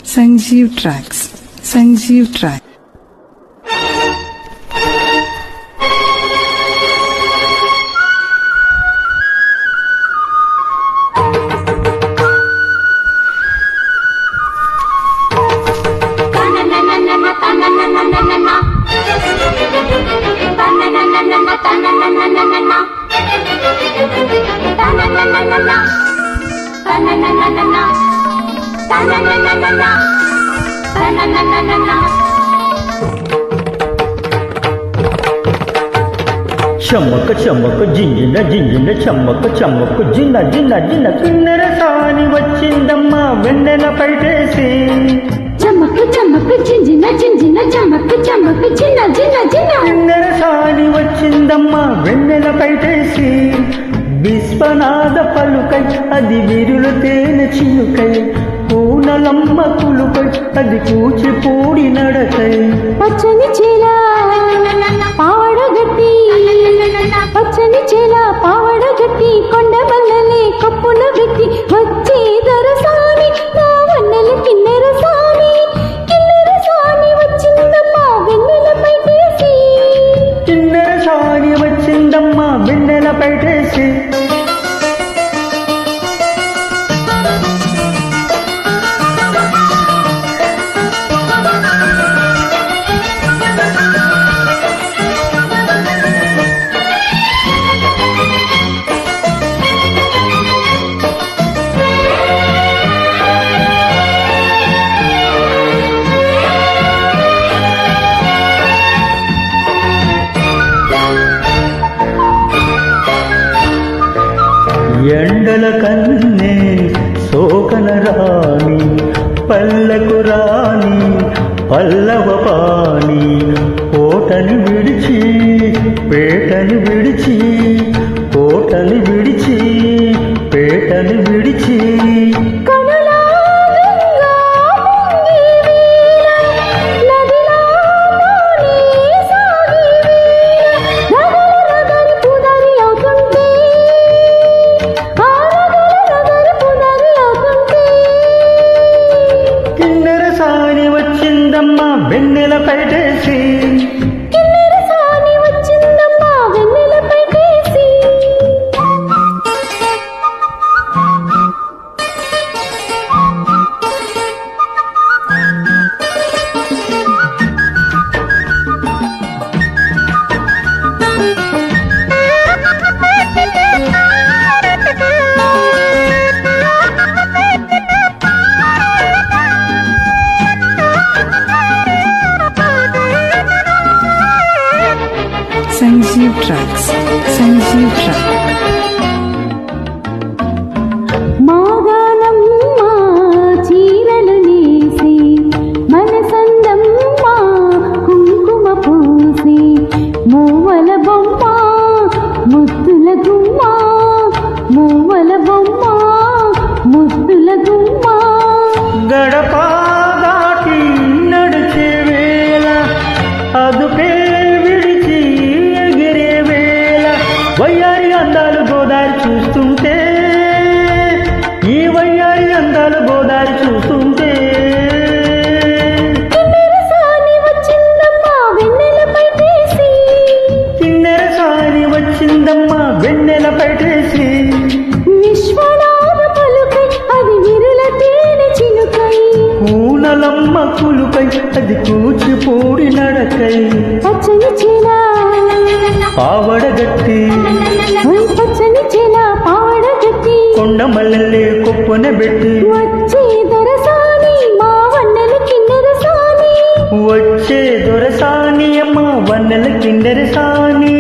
Sanjeev Tracks. Sanjeev Track. చమ్మక చమ్మక జింజిన జింజిన చమ్మక చమ్మక జిన్న జిన్న జిన్న కిన్నెర సాని వచ్చిందమ్మా వెన్నెల పైటేసి చమ్మక చమ్మక జింజిన జింజిన చమ్మక చమ్మక జిన్న జిన్న జిన్న కిన్నెర సాని వచ్చిందమ్మా వెన్నెల పైటేసి విశ్వనాథ పలుకై అది విరులు తేనె చినుకై పూనలమ్మ కులుకై అది కూచిపూడి నడకై పచ్చని చీల పావడగట్టి పచ్చని చీల పావడగట్టి కొండ బల్లలే కప్పున పెట్టి వచ్చే దొరసాని నా వన్నెల కిన్నెర సాని వచ్చిందమ్మా వెన్నెల పైటేసి కిన్నెర సాని వచ్చిందమ్మా వెన్నెల పైటేసి ఎండల కన్నే సోకన రాణి పల్లకు రాణి పల్లవ పాని కోటని విడిచి పేటని విడిచి కోటని విడిచి పేటని విడిచి వెన్నెల పైటేసి కిన్నెర సాని వచ్చిందమ్మా వెన్నెల పైటేసి Sanjeev Tracks. Sanjeev Track. మాగానమ్మ చీరలు నేసి మనసందమ్మ కుంకుమ పూసి మూవల బొమ్మ ముద్దుల గుమ్మ మూవల బొమ్మ ముద్దుల గుమ్మ గడప దాటి నడిచే వేళ అదుపే విడిచి ఎగిరే వేళ వయ్యారి అందాలు గోదారి చూస్తుంటే ఈ వయ్యారి అందాలు గోదారి చూస్తుంటే కిన్నెర సాని వచ్చిందమ్మా వెన్నెల పైటేసి కిన్నెర సాని వచ్చిందమ్మా వెన్నెల పైటేసి విశ్వనాథ పలుకై అది విరుల తేనె చినుకై పూనలమ్మ కులుకై అది కూచిపూడి నడకై పచ్చని చీల పావడగట్టి పచ్చని చీల పావడగట్టి కొండ మల్లెల్లే కొప్పున పెట్టి వచ్చే దొరసాని మా వన్నెల కిన్నెర సాని వచ్చే దొరసాని అమ్మ వన్నెల కిందర సాని